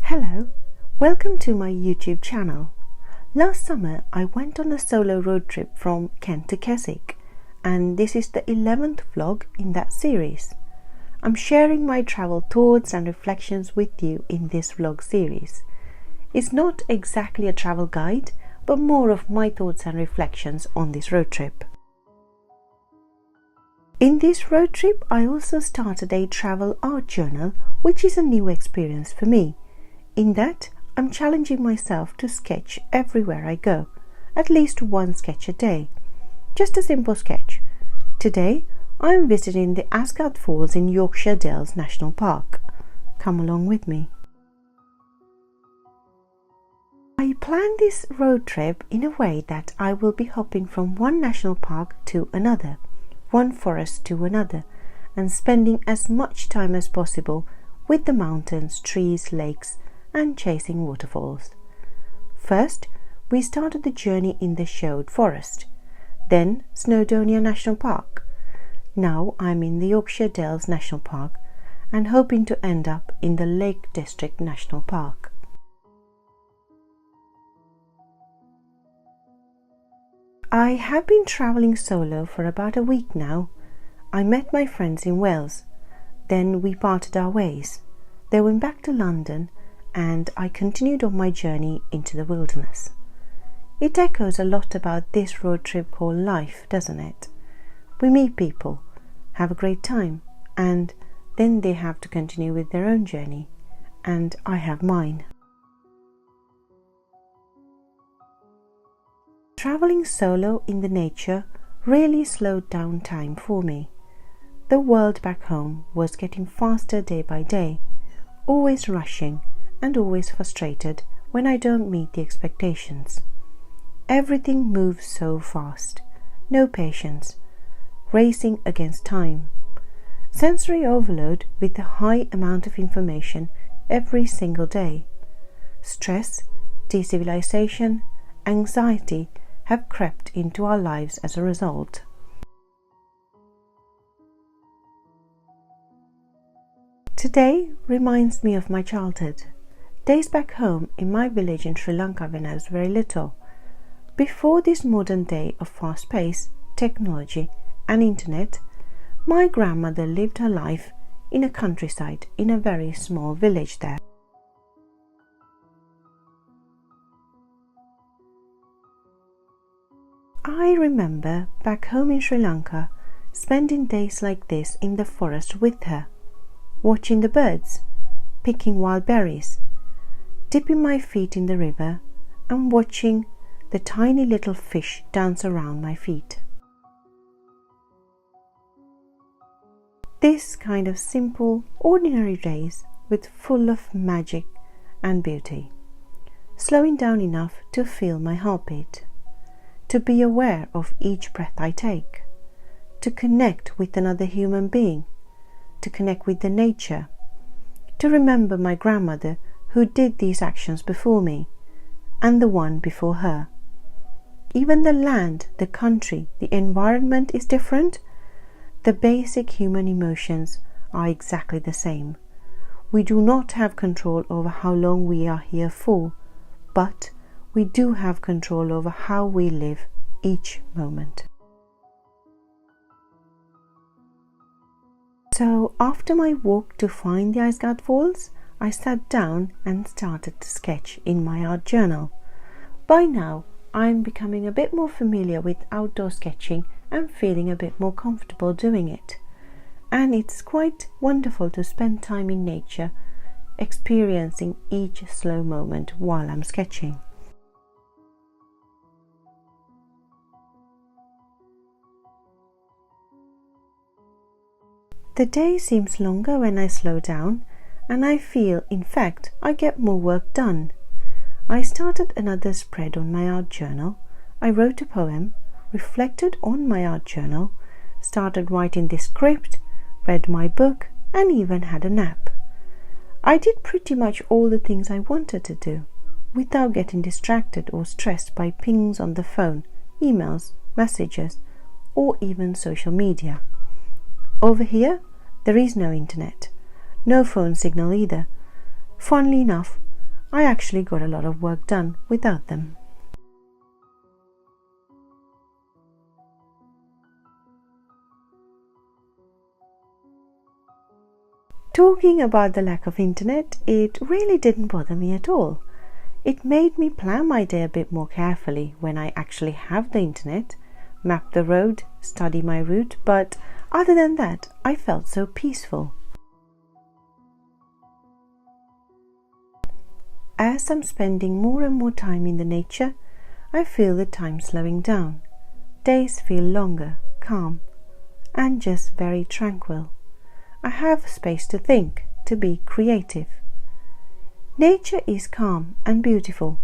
Hello, welcome to my YouTube channel. Last summer I went on a solo road trip from Kent to Keswick, and this is the 11th vlog in that series. I'm sharing my travel thoughts and reflections with you in this vlog series. It's not exactly a travel guide, but more of my thoughts and reflections on this road trip. In this road trip I also started a travel art journal, which is a new experience for me. In that, I'm challenging myself to sketch everywhere I go, at least one sketch a day. Just a simple sketch. Today, I'm visiting the Aysgarth Falls in Yorkshire Dales National Park. Come along with me. I planned this road trip in a way that I will be hopping from one national park to another, one forest to another, and spending as much time as possible with the mountains, trees, lakes, and chasing waterfalls. First, we started the journey in the Sherwood Forest, then Snowdonia National Park. Now I'm in the Yorkshire Dales National Park and hoping to end up in the Lake District National Park. I have been travelling solo for about a week now. I met my friends in Wales, then we parted our ways. They went back to London and I continued on my journey into the wilderness. It echoes a lot about this road trip called life, doesn't it? We meet people, have a great time, and then they have to continue with their own journey, and I have mine. Traveling solo in the nature really slowed down time for me. The world back home was getting faster day by day, always rushing, and always frustrated when I don't meet the expectations. Everything moves so fast, no patience, racing against time. Sensory overload with the high amount of information every single day. Stress, decivilization, anxiety have crept into our lives as a result. Today reminds me of my childhood. Days back home in my village in Sri Lanka when I was very little. Before this modern day of fast pace, technology and internet, my grandmother lived her life in a countryside in a very small village there. I remember back home in Sri Lanka spending days like this in the forest with her, watching the birds, picking wild berries, dipping my feet in the river and watching the tiny little fish dance around my feet. This kind of simple, ordinary days with full of magic and beauty, slowing down enough to feel my heartbeat, to be aware of each breath I take, to connect with another human being, to connect with the nature, to remember my grandmother who did these actions before me, and the one before her. Even the land, the country, the environment is different. The basic human emotions are exactly the same. We do not have control over how long we are here for, but we do have control over how we live each moment. So after my walk to find the Aysgarth Falls, I sat down and started to sketch in my art journal. By now, I'm becoming a bit more familiar with outdoor sketching and feeling a bit more comfortable doing it. And it's quite wonderful to spend time in nature, experiencing each slow moment while I'm sketching. The day seems longer when I slow down, and I feel, in fact, I get more work done. I started another spread on my art journal. I wrote a poem, reflected on my art journal, started writing the script, read my book, and even had a nap. I did pretty much all the things I wanted to do, without getting distracted or stressed by pings on the phone, emails, messages, or even social media. Over here, there is no internet, no phone signal either. Funnily enough, I actually got a lot of work done without them. Talking about the lack of internet, it really didn't bother me at all. It made me plan my day a bit more carefully when I actually have the internet, map the road, study my route, but other than that, I felt so peaceful. As I'm spending more and more time in the nature, I feel the time slowing down. Days feel longer, calm, and just very tranquil. I have space to think, to be creative. Nature is calm and beautiful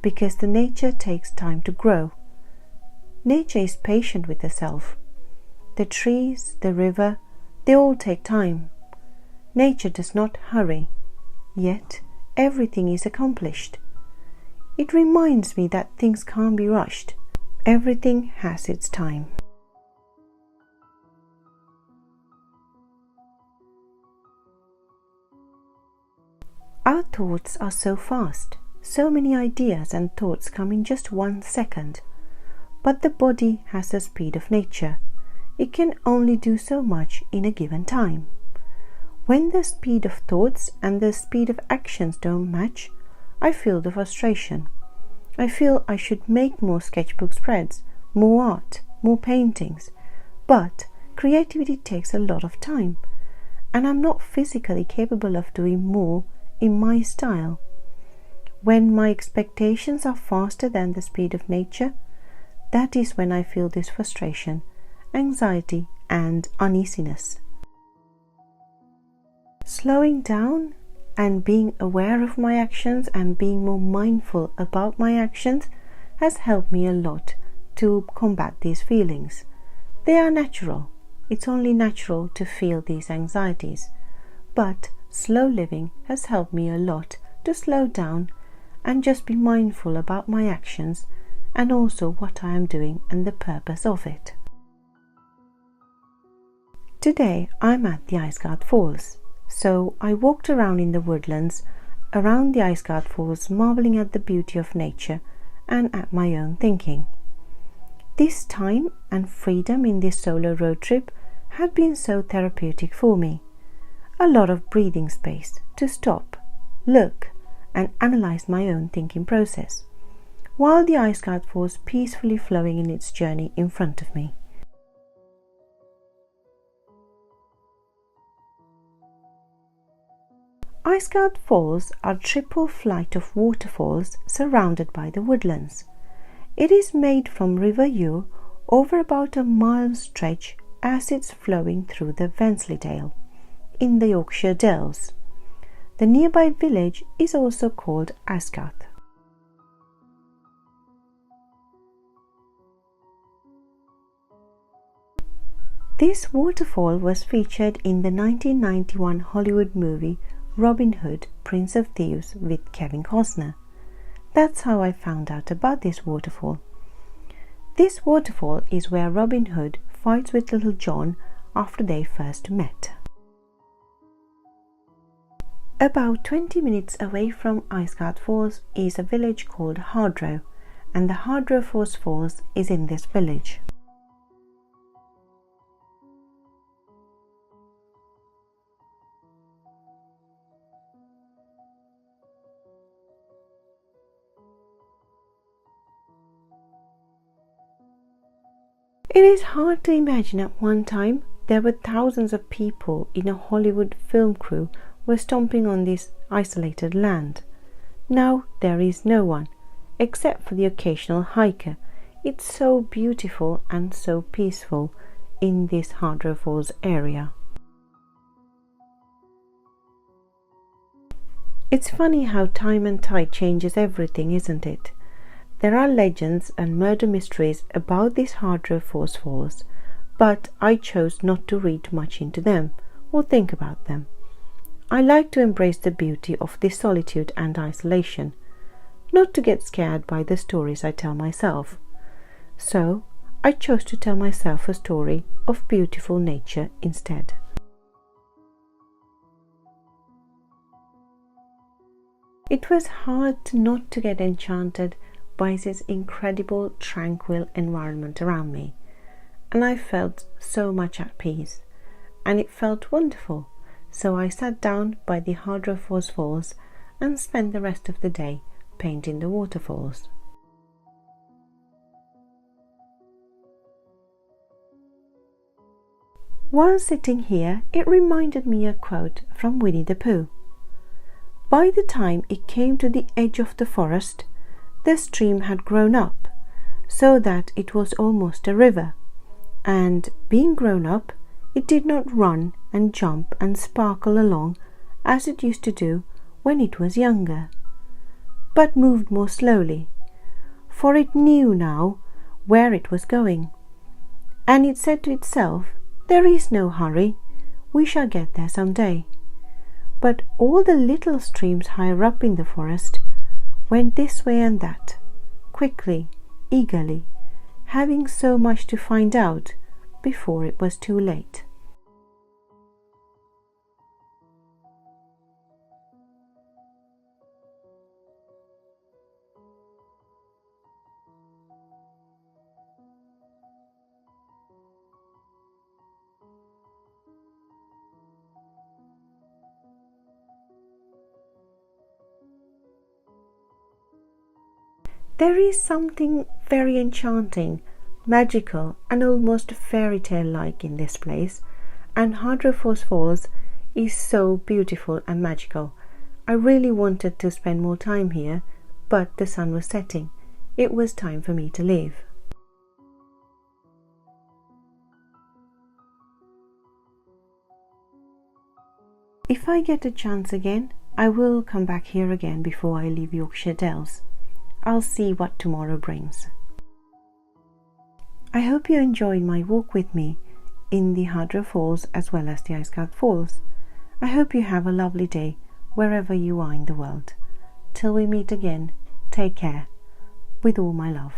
because the nature takes time to grow. Nature is patient with herself. The trees, the river, they all take time. Nature does not hurry, yet everything is accomplished. It reminds me that things can't be rushed. Everything has its time. Our thoughts are so fast. So many ideas and thoughts come in just 1 second. But the body has the speed of nature. It can only do so much in a given time. When the speed of thoughts and the speed of actions don't match, I feel the frustration. I feel I should make more sketchbook spreads, more art, more paintings. But creativity takes a lot of time, and I'm not physically capable of doing more in my style. When my expectations are faster than the speed of nature, that is when I feel this frustration, anxiety, and uneasiness. Slowing down and being aware of my actions and being more mindful about my actions has helped me a lot to combat these feelings. They are natural. It's only natural to feel these anxieties. But slow living has helped me a lot to slow down and just be mindful about my actions and also what I am doing and the purpose of it. Today I'm at the Aysgarth Falls, so I walked around in the woodlands around the Aysgarth Falls, marvelling at the beauty of nature and at my own thinking. This time and freedom in this solo road trip had been so therapeutic for me. A lot of breathing space to stop, look, and analyze my own thinking process, while the Aysgarth was peacefully flowing in its journey in front of me. Aysgarth Falls are a triple flight of waterfalls surrounded by the woodlands. It is made from River Ure over about a mile stretch as it's flowing through the Wensleydale in the Yorkshire Dales. The nearby village is also called Aysgarth. This waterfall was featured in the 1991 Hollywood movie Robin Hood, Prince of Thieves with Kevin Costner. That's how I found out about this waterfall. This waterfall is where Robin Hood fights with Little John after they first met. About 20 minutes away from Aysgarth Falls is a village called Hardraw, and the Hardraw Falls is in this village. It is hard to imagine at one time there were thousands of people in a Hollywood film crew were stomping on this isolated land. Now there is no one, except for the occasional hiker. It's so beautiful and so peaceful in this Hardraw Falls area. It's funny how time and tide changes everything, isn't it? There are legends and murder mysteries about these Hardraw Falls, but I chose not to read much into them or think about them. I like to embrace the beauty of this solitude and isolation, not to get scared by the stories I tell myself. So I chose to tell myself a story of beautiful nature instead. It was hard not to get enchanted by this incredible, tranquil environment around me, and I felt so much at peace, and it felt wonderful. So I sat down by the Hardraw Falls and spent the rest of the day painting the waterfalls. While sitting here, it reminded me a quote from Winnie the Pooh. By the time it came to the edge of the forest, the stream had grown up, so that it was almost a river, and being grown up, it did not run and jump and sparkle along as it used to do when it was younger, but moved more slowly, for it knew now where it was going, and it said to itself, "There is no hurry, we shall get there some day." But all the little streams higher up in the forest went this way and that, quickly, eagerly, having so much to find out before it was too late. There is something very enchanting, magical and almost fairy tale-like in this place, and Hardraw Falls is so beautiful and magical. I really wanted to spend more time here, but the sun was setting. It was time for me to leave. If I get a chance again, I will come back here again before I leave Yorkshire Dales. I'll see what tomorrow brings. I hope you enjoyed my walk with me in the Hardraw Falls as well as the Aysgarth Falls. I hope you have a lovely day wherever you are in the world. Till we meet again, take care. With all my love.